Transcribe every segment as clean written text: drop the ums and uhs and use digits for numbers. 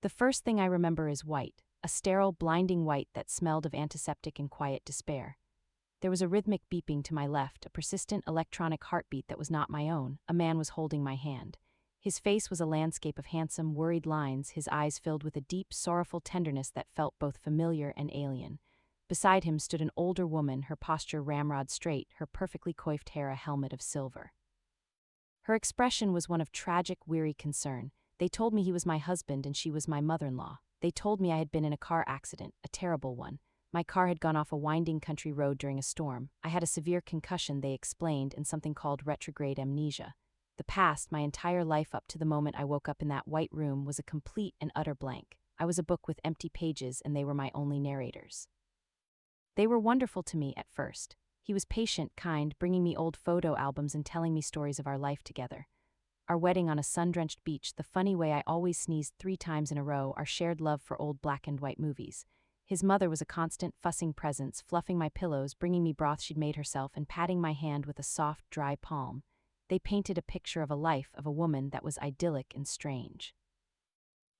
The first thing I remember is white, a sterile, blinding white that smelled of antiseptic and quiet despair. There was a rhythmic beeping to my left, a persistent electronic heartbeat that was not my own. A man was holding my hand. His face was a landscape of handsome, worried lines, his eyes filled with a deep, sorrowful tenderness that felt both familiar and alien. Beside him stood an older woman, her posture ramrod straight, her perfectly coiffed hair a helmet of silver. Her expression was one of tragic, weary concern. They told me he was my husband and she was my mother-in-law. They told me I had been in a car accident, a terrible one. My car had gone off a winding country road during a storm. I had a severe concussion, they explained, and something called retrograde amnesia. The past, my entire life up to the moment I woke up in that white room, was a complete and utter blank. I was a book with empty pages, and they were my only narrators. They were wonderful to me at first. He was patient, kind, bringing me old photo albums and telling me stories of our life together. Our wedding on a sun-drenched beach, the funny way I always sneezed 3 times in a row, our shared love for old black and white movies. His mother was a constant, fussing presence, fluffing my pillows, bringing me broth she'd made herself, and patting my hand with a soft, dry palm. They painted a picture of a life, of a woman that was idyllic and strange.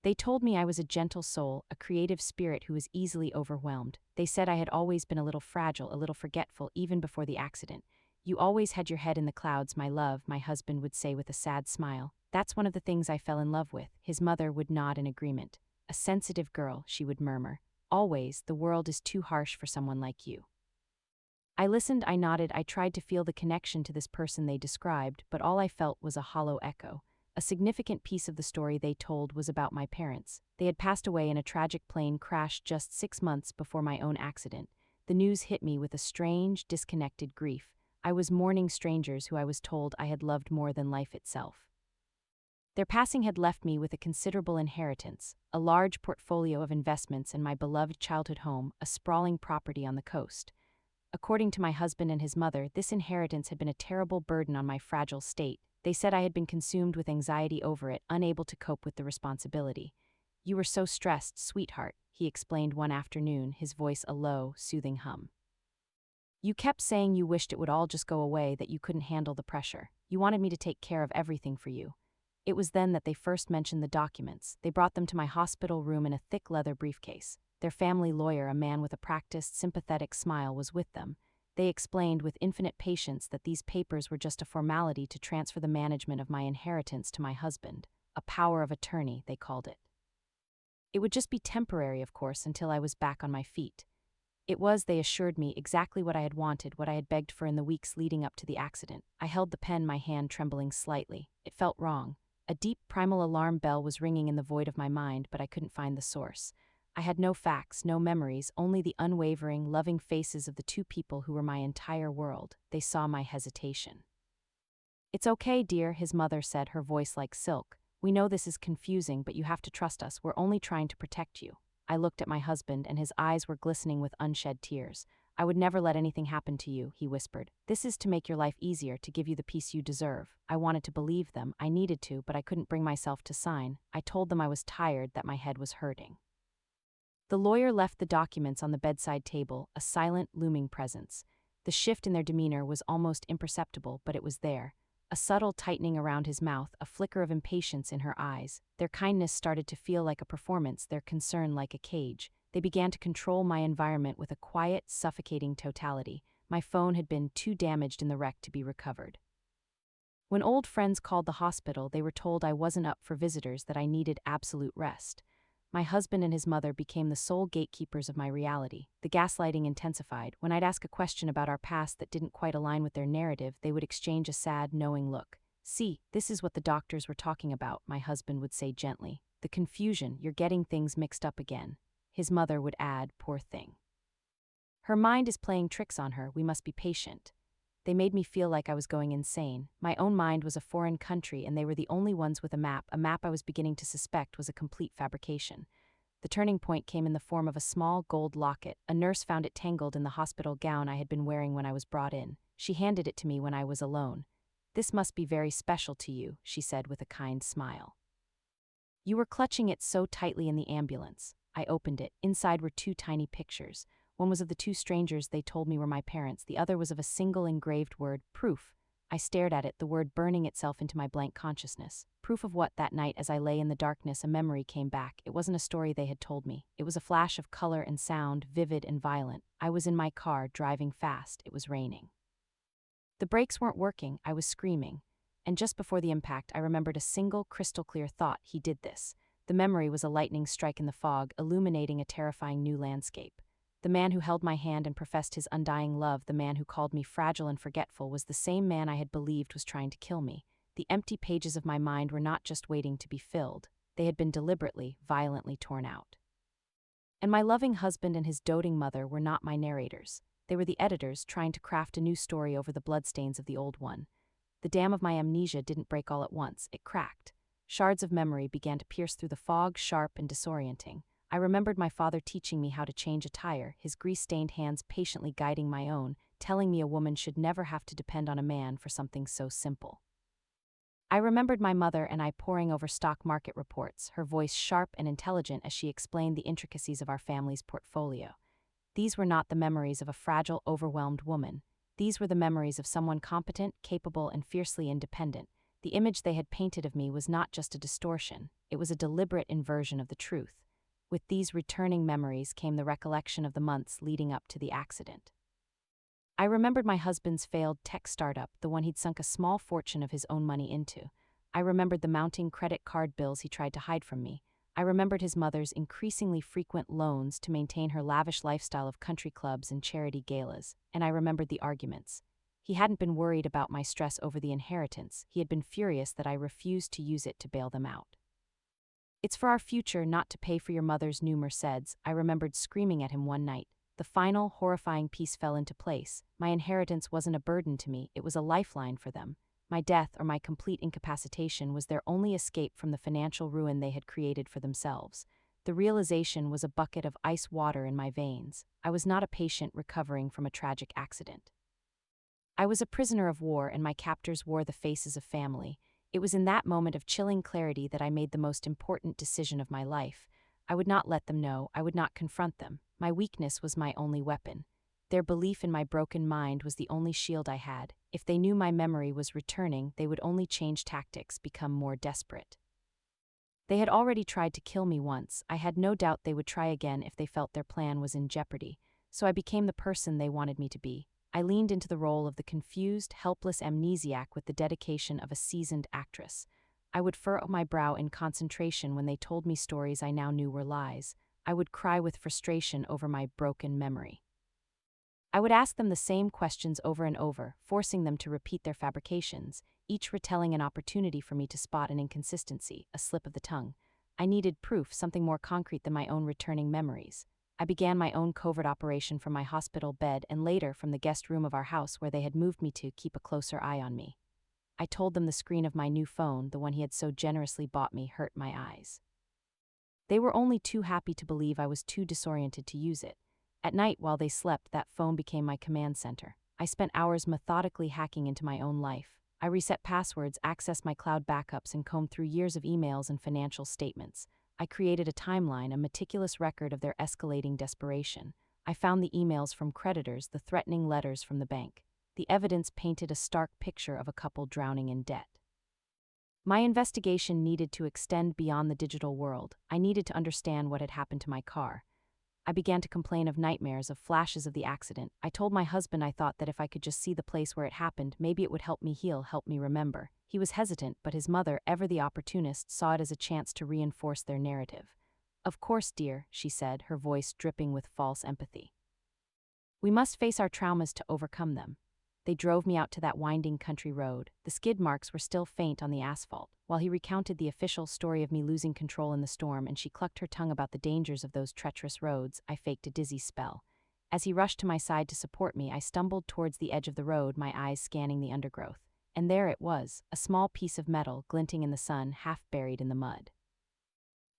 They told me I was a gentle soul, a creative spirit who was easily overwhelmed. They said I had always been a little fragile, a little forgetful, even before the accident. "You always had your head in the clouds, my love," my husband would say with a sad smile. "That's one of the things I fell in love with." His mother would nod in agreement. "A sensitive girl," she would murmur. "Always, the world is too harsh for someone like you." I listened, I nodded, I tried to feel the connection to this person they described, but all I felt was a hollow echo. A significant piece of the story they told was about my parents. They had passed away in a tragic plane crash just 6 months before my own accident. The news hit me with a strange, disconnected grief. I was mourning strangers who I was told I had loved more than life itself. Their passing had left me with a considerable inheritance, a large portfolio of investments in my beloved childhood home, a sprawling property on the coast. According to my husband and his mother, this inheritance had been a terrible burden on my fragile state. They said I had been consumed with anxiety over it, unable to cope with the responsibility. "You were so stressed, sweetheart," he explained one afternoon, his voice a low, soothing hum. "You kept saying you wished it would all just go away, that you couldn't handle the pressure. You wanted me to take care of everything for you." It was then that they first mentioned the documents. They brought them to my hospital room in a thick leather briefcase. Their family lawyer, a man with a practiced, sympathetic smile, was with them. They explained with infinite patience that these papers were just a formality to transfer the management of my inheritance to my husband. A power of attorney, they called it. It would just be temporary, of course, until I was back on my feet. It was, they assured me, exactly what I had wanted, what I had begged for in the weeks leading up to the accident. I held the pen, my hand trembling slightly. It felt wrong. A deep, primal alarm bell was ringing in the void of my mind, but I couldn't find the source. I had no facts, no memories, only the unwavering, loving faces of the 2 people who were my entire world. They saw my hesitation. "It's okay, dear," his mother said, her voice like silk. "We know this is confusing, but you have to trust us. We're only trying to protect you." I looked at my husband, and his eyes were glistening with unshed tears. "I would never let anything happen to you," he whispered. "This is to make your life easier, to give you the peace you deserve." I wanted to believe them. I needed to, but I couldn't bring myself to sign. I told them I was tired, that my head was hurting. The lawyer left the documents on the bedside table, a silent, looming presence. The shift in their demeanor was almost imperceptible, but it was there. A subtle tightening around his mouth, a flicker of impatience in her eyes. Their kindness started to feel like a performance, their concern like a cage. They began to control my environment with a quiet, suffocating totality. My phone had been too damaged in the wreck to be recovered. When old friends called the hospital, they were told I wasn't up for visitors, that I needed absolute rest. My husband and his mother became the sole gatekeepers of my reality. The gaslighting intensified. When I'd ask a question about our past that didn't quite align with their narrative, they would exchange a sad, knowing look. "See, this is what the doctors were talking about," my husband would say gently. "The confusion, you're getting things mixed up again." His mother would add, "Poor thing. Her mind is playing tricks on her, we must be patient." They made me feel like I was going insane. My own mind was a foreign country, and they were the only ones with a map I was beginning to suspect was a complete fabrication. The turning point came in the form of a small gold locket. A nurse found it tangled in the hospital gown I had been wearing when I was brought in. She handed it to me when I was alone. "This must be very special to you," she said with a kind smile. "You were clutching it so tightly in the ambulance." I opened it. Inside were 2 tiny pictures. One was of the 2 strangers they told me were my parents. The other was of a single engraved word, proof. I stared at it, the word burning itself into my blank consciousness. Proof of what? That night, as I lay in the darkness, a memory came back. It wasn't a story they had told me. It was a flash of color and sound, vivid and violent. I was in my car, driving fast. It was raining. The brakes weren't working. I was screaming. And just before the impact, I remembered a single, crystal-clear thought. He did this. The memory was a lightning strike in the fog, illuminating a terrifying new landscape. The man who held my hand and professed his undying love, the man who called me fragile and forgetful, was the same man I had believed was trying to kill me. The empty pages of my mind were not just waiting to be filled. They had been deliberately, violently torn out. And my loving husband and his doting mother were not my narrators. They were the editors trying to craft a new story over the bloodstains of the old one. The dam of my amnesia didn't break all at once. It cracked. Shards of memory began to pierce through the fog, sharp and disorienting. I remembered my father teaching me how to change a tire, his grease-stained hands patiently guiding my own, telling me a woman should never have to depend on a man for something so simple. I remembered my mother and I poring over stock market reports, her voice sharp and intelligent as she explained the intricacies of our family's portfolio. These were not the memories of a fragile, overwhelmed woman. These were the memories of someone competent, capable, and fiercely independent. The image they had painted of me was not just a distortion, it was a deliberate inversion of the truth. With these returning memories came the recollection of the months leading up to the accident. I remembered my husband's failed tech startup, the one he'd sunk a small fortune of his own money into. I remembered the mounting credit card bills he tried to hide from me. I remembered his mother's increasingly frequent loans to maintain her lavish lifestyle of country clubs and charity galas, and I remembered the arguments. He hadn't been worried about my stress over the inheritance, he had been furious that I refused to use it to bail them out. "It's for our future, not to pay for your mother's new Mercedes," I remembered screaming at him one night. The final, horrifying piece fell into place. My inheritance wasn't a burden to me, it was a lifeline for them. My death or my complete incapacitation was their only escape from the financial ruin they had created for themselves. The realization was a bucket of ice water in my veins. I was not a patient recovering from a tragic accident. I was a prisoner of war, and my captors wore the faces of family. It was in that moment of chilling clarity that I made the most important decision of my life. I would not let them know, I would not confront them. My weakness was my only weapon. Their belief in my broken mind was the only shield I had. If they knew my memory was returning, they would only change tactics, become more desperate. They had already tried to kill me once. I had no doubt they would try again if they felt their plan was in jeopardy. So I became the person they wanted me to be. I leaned into the role of the confused, helpless amnesiac with the dedication of a seasoned actress. I would furrow my brow in concentration when they told me stories I now knew were lies. I would cry with frustration over my broken memory. I would ask them the same questions over and over, forcing them to repeat their fabrications, each retelling an opportunity for me to spot an inconsistency, a slip of the tongue. I needed proof, something more concrete than my own returning memories. I began my own covert operation from my hospital bed and later from the guest room of our house where they had moved me to keep a closer eye on me. I told them the screen of my new phone, the one he had so generously bought me, hurt my eyes. They were only too happy to believe I was too disoriented to use it. At night, while they slept, that phone became my command center. I spent hours methodically hacking into my own life. I reset passwords, accessed my cloud backups, and combed through years of emails and financial statements. I created a timeline, a meticulous record of their escalating desperation. I found the emails from creditors, the threatening letters from the bank. The evidence painted a stark picture of a couple drowning in debt. My investigation needed to extend beyond the digital world. I needed to understand what had happened to my car. I began to complain of nightmares, of flashes of the accident. I told my husband I thought that if I could just see the place where it happened, maybe it would help me heal, help me remember. He was hesitant, but his mother, ever the opportunist, saw it as a chance to reinforce their narrative. "Of course, dear," she said, her voice dripping with false empathy. "We must face our traumas to overcome them." They drove me out to that winding country road. The skid marks were still faint on the asphalt, while he recounted the official story of me losing control in the storm, and she clucked her tongue about the dangers of those treacherous roads. I faked a dizzy spell. As he rushed to my side to support me, I stumbled towards the edge of the road, my eyes scanning the undergrowth. And there it was, a small piece of metal glinting in the sun, half buried in the mud.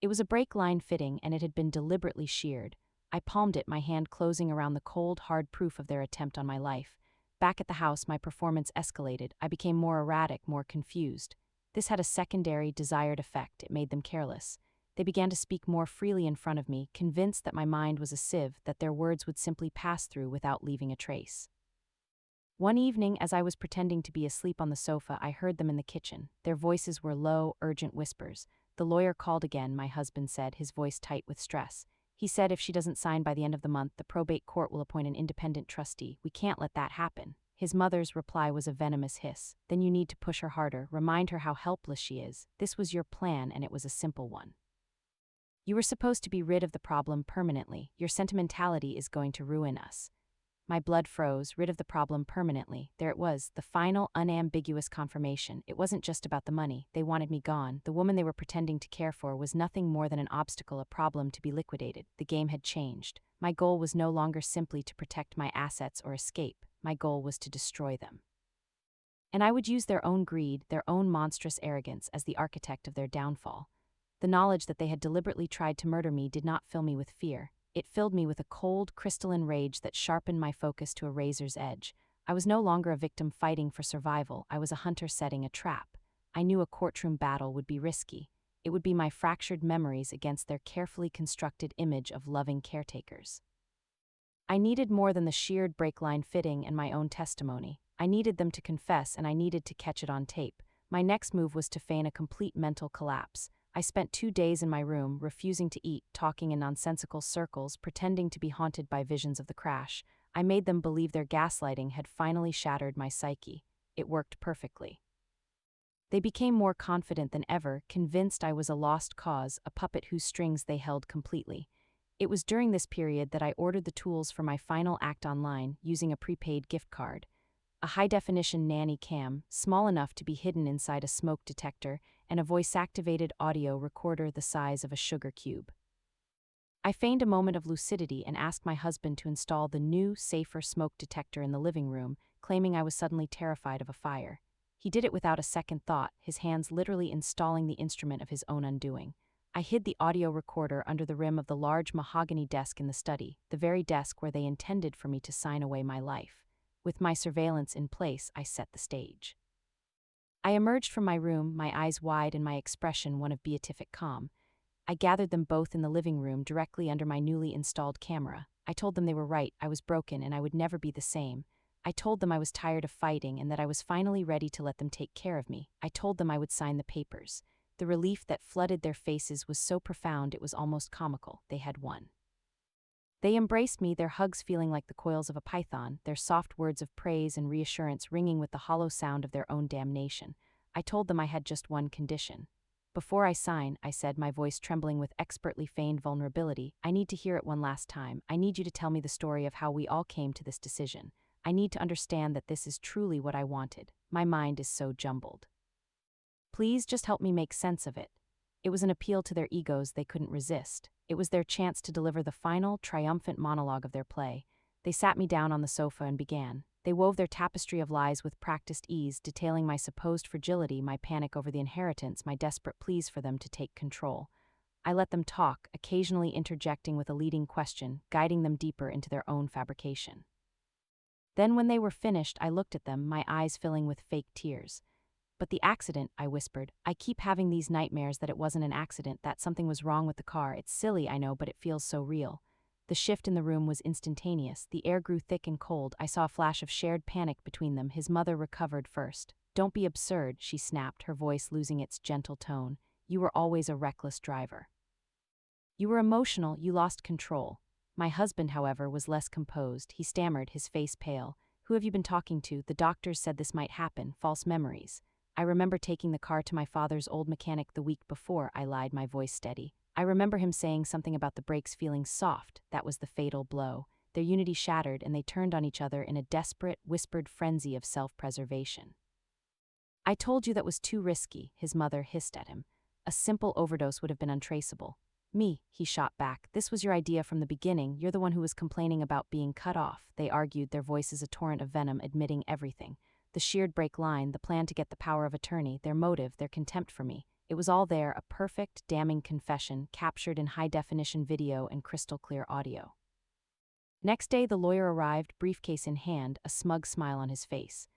It was a brake line fitting, and it had been deliberately sheared. I palmed it, my hand closing around the cold, hard proof of their attempt on my life. Back at the house, my performance escalated. I became more erratic, more confused. This had a secondary, desired effect. It made them careless. They began to speak more freely in front of me, convinced that my mind was a sieve, that their words would simply pass through without leaving a trace. One evening, as I was pretending to be asleep on the sofa, I heard them in the kitchen. Their voices were low, urgent whispers. "The lawyer called again," my husband said, his voice tight with stress. "He said if she doesn't sign by the end of the month, the probate court will appoint an independent trustee. We can't let that happen." His mother's reply was a venomous hiss. "Then you need to push her harder, remind her how helpless she is. This was your plan, and it was a simple one. You were supposed to be rid of the problem permanently. Your sentimentality is going to ruin us." My blood froze. Rid of the problem permanently. There it was, the final, unambiguous confirmation. It wasn't just about the money. They wanted me gone. The woman they were pretending to care for was nothing more than an obstacle, a problem to be liquidated. The game had changed. My goal was no longer simply to protect my assets or escape. My goal was to destroy them. And I would use their own greed, their own monstrous arrogance, as the architect of their downfall. The knowledge that they had deliberately tried to murder me did not fill me with fear. It filled me with a cold, crystalline rage that sharpened my focus to a razor's edge. I was no longer a victim fighting for survival. I was a hunter setting a trap. I knew a courtroom battle would be risky. It would be my fractured memories against their carefully constructed image of loving caretakers. I needed more than the sheared brake line fitting and my own testimony. I needed them to confess, and I needed to catch it on tape. My next move was to feign a complete mental collapse. I spent 2 days in my room, refusing to eat, talking in nonsensical circles, pretending to be haunted by visions of the crash. I made them believe their gaslighting had finally shattered my psyche. It worked perfectly. They became more confident than ever, convinced I was a lost cause, a puppet whose strings they held completely. It was during this period that I ordered the tools for my final act online, using a prepaid gift card. A high-definition nanny cam, small enough to be hidden inside a smoke detector, and a voice-activated audio recorder the size of a sugar cube. I feigned a moment of lucidity and asked my husband to install the new, safer smoke detector in the living room, claiming I was suddenly terrified of a fire. He did it without a second thought, his hands literally installing the instrument of his own undoing. I hid the audio recorder under the rim of the large mahogany desk in the study, the very desk where they intended for me to sign away my life. With my surveillance in place, I set the stage. I emerged from my room, my eyes wide and my expression one of beatific calm. I gathered them both in the living room directly under my newly installed camera. I told them they were right, I was broken and I would never be the same. I told them I was tired of fighting and that I was finally ready to let them take care of me. I told them I would sign the papers. The relief that flooded their faces was so profound it was almost comical. They had won. They embraced me, their hugs feeling like the coils of a python, their soft words of praise and reassurance ringing with the hollow sound of their own damnation. I told them I had just one condition. "Before I sign," I said, my voice trembling with expertly feigned vulnerability, "I need to hear it one last time. I need you to tell me the story of how we all came to this decision. I need to understand that this is truly what I wanted. My mind is so jumbled. Please just help me make sense of it." It was an appeal to their egos they couldn't resist. It was their chance to deliver the final, triumphant monologue of their play. They sat me down on the sofa and began. They wove their tapestry of lies with practiced ease, detailing my supposed fragility, my panic over the inheritance, my desperate pleas for them to take control. I let them talk, occasionally interjecting with a leading question, guiding them deeper into their own fabrication. Then when they were finished, I looked at them, my eyes filling with fake tears. "But the accident," I whispered. "I keep having these nightmares that it wasn't an accident, that something was wrong with the car. It's silly, I know, but it feels so real." The shift in the room was instantaneous. The air grew thick and cold. I saw a flash of shared panic between them. His mother recovered first. "Don't be absurd," she snapped, her voice losing its gentle tone. "You were always a reckless driver. You were emotional, you lost control." My husband, however, was less composed. He stammered, his face pale. "Who have you been talking to? The doctors said this might happen. False memories." "I remember taking the car to my father's old mechanic the week before," I lied, my voice steady. "I remember him saying something about the brakes feeling soft. That was the fatal blow." Their unity shattered, and they turned on each other in a desperate, whispered frenzy of self-preservation. "I told you that was too risky," his mother hissed at him. "A simple overdose would have been untraceable." "Me," he shot back. "This was your idea from the beginning. You're the one who was complaining about being cut off." They argued, their voices a torrent of venom, admitting everything. The sheared brake line, the plan to get the power of attorney, their motive, their contempt for me. It was all there, a perfect, damning confession, captured in high-definition video and crystal-clear audio. Next day, the lawyer arrived, briefcase in hand, a smug smile on his face.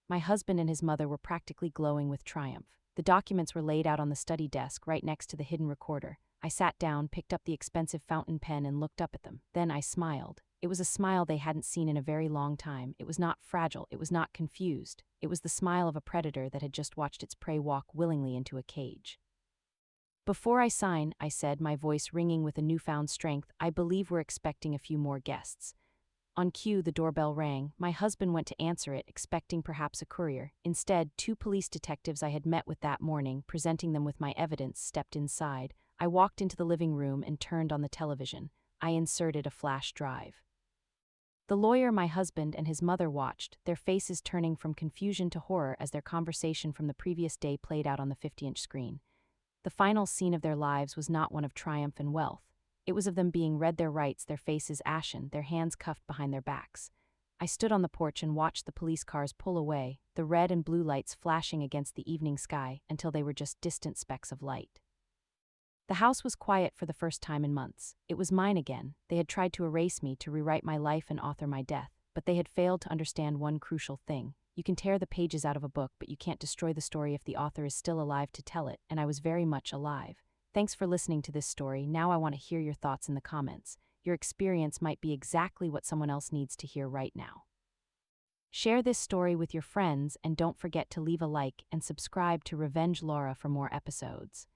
My husband and his mother were practically glowing with triumph. The documents were laid out on the study desk, right next to the hidden recorder. I sat down, picked up the expensive fountain pen and looked up at them. Then I smiled. It was a smile they hadn't seen in a very long time. It was not fragile, it was not confused. It was the smile of a predator that had just watched its prey walk willingly into a cage. "Before I sign," I said, my voice ringing with a newfound strength, "I believe we're expecting a few more guests." On cue, the doorbell rang. My husband went to answer it, expecting perhaps a courier. Instead, 2 police detectives I had met with that morning, presenting them with my evidence, stepped inside. I walked into the living room and turned on the television. I inserted a flash drive. The lawyer, my husband, and his mother watched, their faces turning from confusion to horror as their conversation from the previous day played out on the 50-inch screen. The final scene of their lives was not one of triumph and wealth. It was of them being read their rights, their faces ashen, their hands cuffed behind their backs. I stood on the porch and watched the police cars pull away, the red and blue lights flashing against the evening sky until they were just distant specks of light. The house was quiet for the first time in months. It was mine again. They had tried to erase me, to rewrite my life and author my death, but they had failed to understand one crucial thing. You can tear the pages out of a book, but you can't destroy the story if the author is still alive to tell it, and I was very much alive. Thanks for listening to this story. Now I want to hear your thoughts in the comments. Your experience might be exactly what someone else needs to hear right now. Share this story with your friends, and don't forget to leave a like and subscribe to Revenge Laura for more episodes.